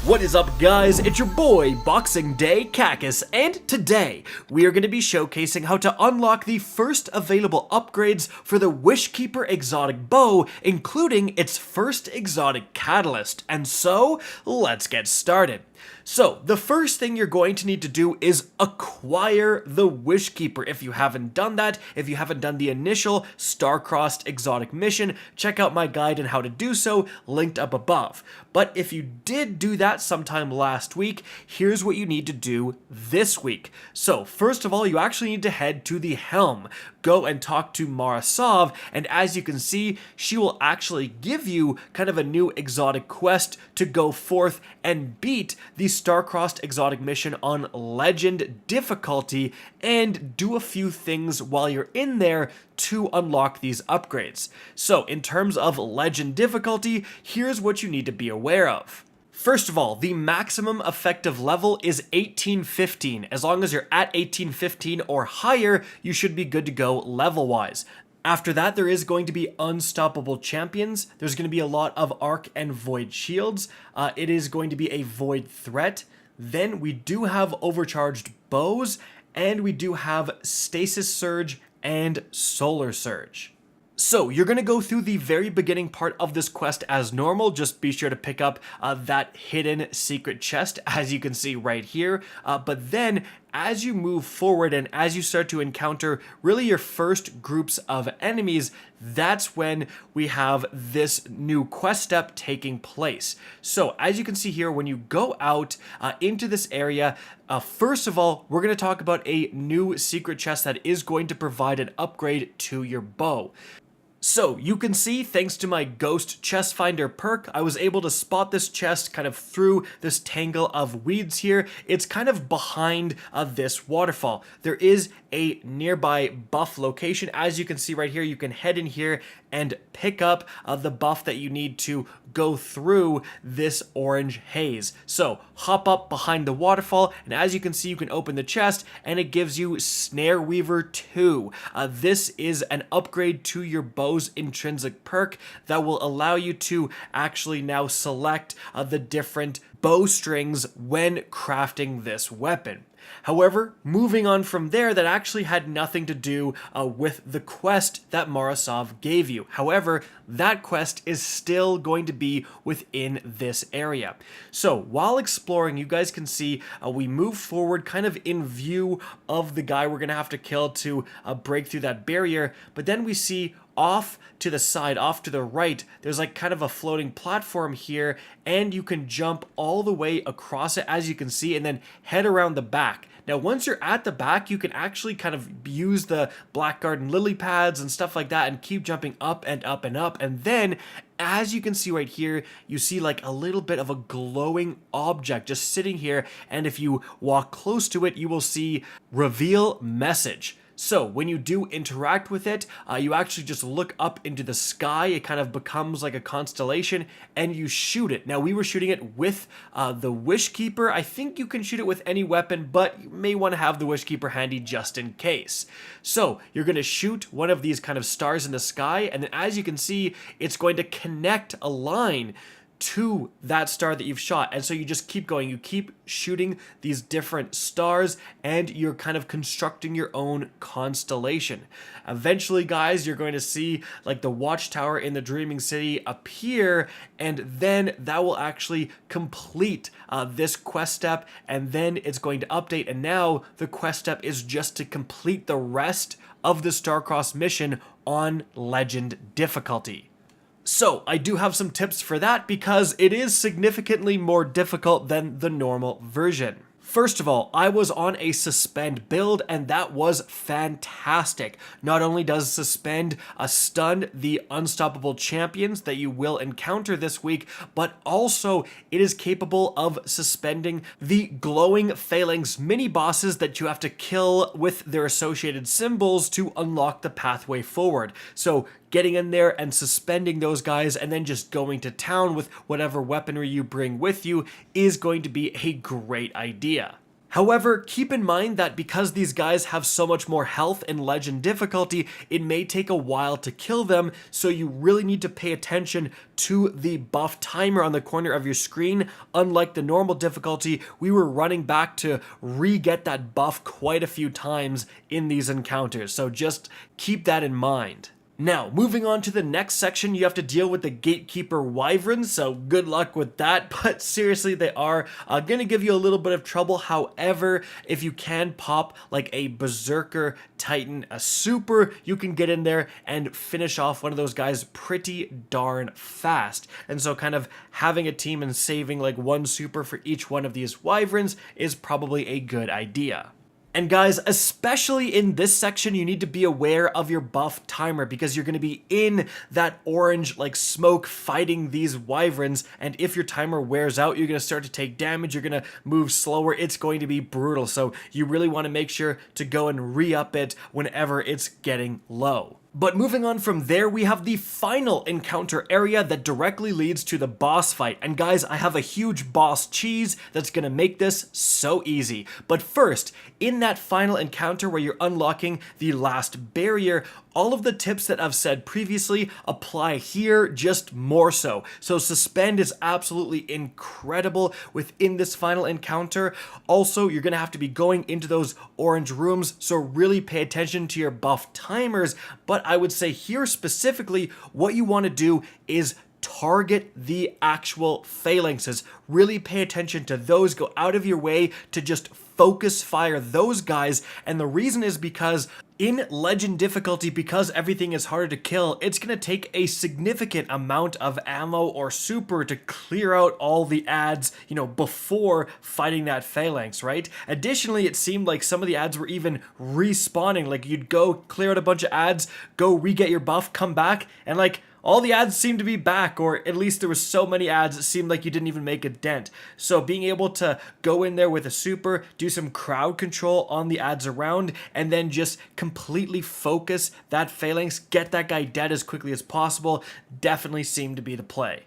What is up, guys? It's your boy, Boxing Day Cacus, and today we are going to be showcasing how to unlock the first available upgrades for the Wishkeeper exotic bow, including its first exotic catalyst. And so, let's get started. So, the first thing you're going to need to do is acquire the Wishkeeper. If you haven't done that, if you haven't done the initial Starcrossed Exotic Mission, check out my guide on how to do so, linked up above. But if you did do that sometime last week, here's what you need to do this week. So, first of all, you actually need to head to the Helm. Go and talk to Marasov, and as you can see, she will actually give you kind of a new exotic quest to go forth and beat the Starcrossed Exotic Mission on Legend difficulty and do a few things while you're in there to unlock these upgrades. So in terms of Legend difficulty, here's what you need to be aware of. First of all, the maximum effective level is 1815. As long as you're at 1815 or higher, you should be good to go level-wise. After that, there is going to be unstoppable champions. There's going to be a lot of arc and void shields. It is going to be a void threat. Then we do have overcharged bows, and we do have stasis surge and solar surge. So, you're going to go through the very beginning part of this quest as normal. Just be sure to pick up that hidden secret chest, as you can see right here. But then, as you move forward and as you start to encounter really your first groups of enemies, that's when we have this new quest step taking place. So, as you can see here, when you go out into this area, first of all, we're going to talk about a new secret chest that is going to provide an upgrade to your bow. So, you can see, thanks to my Ghost Chest Finder perk, I was able to spot this chest kind of through this tangle of weeds here. It's kind of behind this waterfall. There is a nearby buff location. As you can see right here, you can head in here and pick up the buff that you need to go through this orange haze. So, hop up behind the waterfall, and as you can see, you can open the chest, and it gives you Snare Weaver 2. This is an upgrade to your bow's intrinsic perk that will allow you to actually now select the different bow strings when crafting this weapon. However, moving on from there, that actually had nothing to do with the quest that Marasov gave you. However, that quest is still going to be within this area. So, while exploring, you guys can see we move forward kind of in view of the guy we're going to have to kill to break through that barrier, but then we see off to the side, off to the right, there's like kind of a floating platform here, and you can jump all the way across it, as you can see, and then head around the back. Now, once you're at the back, you can actually kind of use the Black Garden lily pads and stuff like that and keep jumping up and up and up. And then, as you can see right here, you see like a little bit of a glowing object just sitting here. And if you walk close to it, you will see reveal message. So, when you do interact with it, you actually just look up into the sky. It kind of becomes like a constellation, and you shoot it. Now, we were shooting it with the Wishkeeper. I think you can shoot it with any weapon, but you may want to have the Wishkeeper handy just in case. So, you're going to shoot one of these kind of stars in the sky, and then as you can see, it's going to connect a line to that star that you've shot. And so you just keep going, you keep shooting these different stars, and you're kind of constructing your own constellation. Eventually, guys, you're going to see like the watchtower in the Dreaming City appear, and then that will actually complete this quest step, and then it's going to update, and now the quest step is just to complete the rest of the Starcrossed mission on Legend difficulty. So, I do have some tips for that because it is significantly more difficult than the normal version. First of all, I was on a suspend build, and that was fantastic. Not only does suspend stun the unstoppable champions that you will encounter this week, but also it is capable of suspending the glowing phalanx mini bosses that you have to kill with their associated symbols to unlock the pathway forward. So, getting in there and suspending those guys and then just going to town with whatever weaponry you bring with you is going to be a great idea. However, keep in mind that because these guys have so much more health in Legend difficulty, it may take a while to kill them, so you really need to pay attention to the buff timer on the corner of your screen. Unlike the normal difficulty, we were running back to re-get that buff quite a few times in these encounters, so just keep that in mind. Now, moving on to the next section, you have to deal with the Gatekeeper Wyverns, so good luck with that, but seriously, they are going to give you a little bit of trouble. However, if you can pop like a Berserker Titan, a super, you can get in there and finish off one of those guys pretty darn fast. And so kind of having a team and saving like one super for each one of these Wyverns is probably a good idea. And guys, especially in this section, you need to be aware of your buff timer because you're going to be in that orange like smoke fighting these wyverns, and if your timer wears out, you're going to start to take damage, you're going to move slower, it's going to be brutal. So you really want to make sure to go and re-up it whenever it's getting low. But moving on from there, we have the final encounter area that directly leads to the boss fight. And guys, I have a huge boss cheese that's gonna make this so easy. But first, in that final encounter where you're unlocking the last barrier, all of the tips that I've said previously apply here, just more so. So Suspend is absolutely incredible within this final encounter. Also, you're gonna have to be going into those orange rooms, so really pay attention to your buff timers. But I would say here specifically, what you want to do is target the actual phalanxes. Really pay attention to those. Go out of your way to just focus fire those guys. And the reason is because in Legend difficulty, because everything is harder to kill, it's going to take a significant amount of ammo or super to clear out all the adds, before fighting that phalanx, right? Additionally, it seemed like some of the adds were even respawning. Like you'd go clear out a bunch of adds, go re-get your buff, come back, and like all the ads seemed to be back, or at least there was so many ads it seemed like you didn't even make a dent. So being able to go in there with a super, do some crowd control on the ads around, and then just completely focus that phalanx, get that guy dead as quickly as possible, definitely seemed to be the play.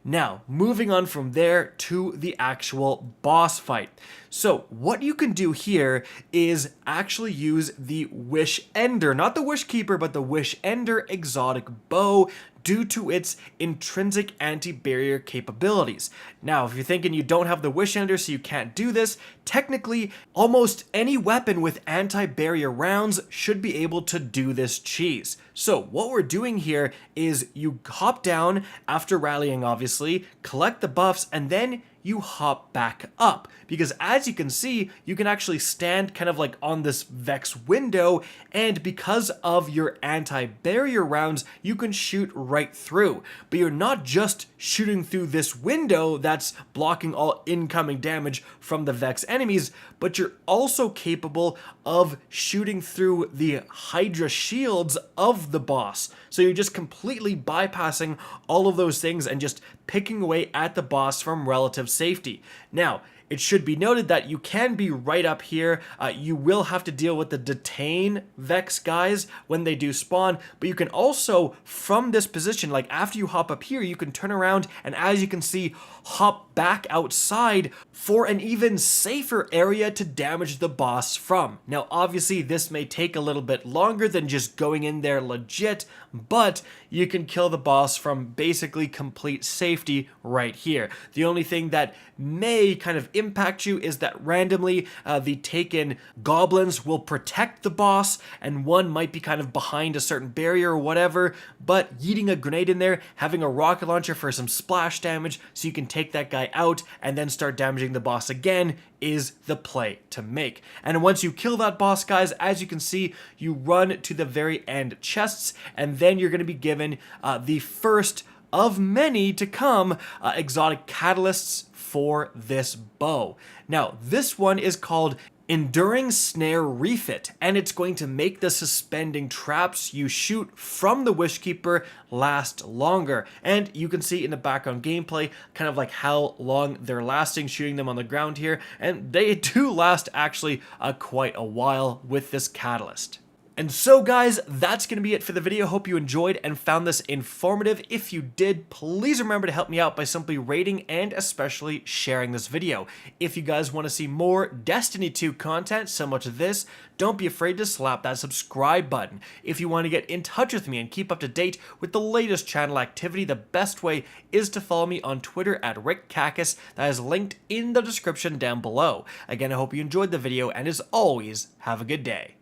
Now, moving on from there to the actual boss fight. So what you can do here is actually use the Wish Ender, not the Wish Keeper, but the Wish Ender exotic bow, due to its intrinsic anti-barrier capabilities. Now, if you're thinking you don't have the Wish Ender so you can't do this, technically almost any weapon with anti-barrier rounds should be able to do this cheese. So what we're doing here is you hop down after rallying, obviously, collect the buffs, and then you hop back up, because as you can see, you can actually stand kind of like on this Vex window, and because of your anti-barrier rounds, you can shoot right through. But you're not just shooting through this window that's blocking all incoming damage from the Vex enemies, but you're also capable of shooting through the Hydra shields of the boss. So you're just completely bypassing all of those things and just picking away at the boss from relative safety. Now, it should be noted that you can be right up here. You will have to deal with the detain Vex guys when they do spawn, but you can also, from this position, like after you hop up here, you can turn around and, as you can see, hop back outside for an even safer area to damage the boss from. Now, obviously, this may take a little bit longer than just going in there legit, but you can kill the boss from basically complete safety right here. The only thing that may kind of impact you is that randomly the taken goblins will protect the boss, and one might be kind of behind a certain barrier or whatever, but yeeting a grenade in there, having a rocket launcher for some splash damage so you can take that guy out and then start damaging the boss again is the play to make. And once you kill that boss, guys, as you can see, you run to the very end chests, and then you're going to be given the first of many to come exotic catalysts for this bow. Now, this one is called Enduring Snare Refit, and it's going to make the suspending traps you shoot from the Wishkeeper last longer. And you can see in the background gameplay kind of like how long they're lasting, shooting them on the ground here, and they do last actually quite a while with this catalyst. And so guys, that's going to be it for the video. Hope you enjoyed and found this informative. If you did, please remember to help me out by simply rating and especially sharing this video. If you guys want to see more Destiny 2 content similar to this, don't be afraid to slap that subscribe button. If you want to get in touch with me and keep up to date with the latest channel activity, the best way is to follow me on Twitter at RickCacus. That is linked in the description down below. Again, I hope you enjoyed the video, and as always, have a good day.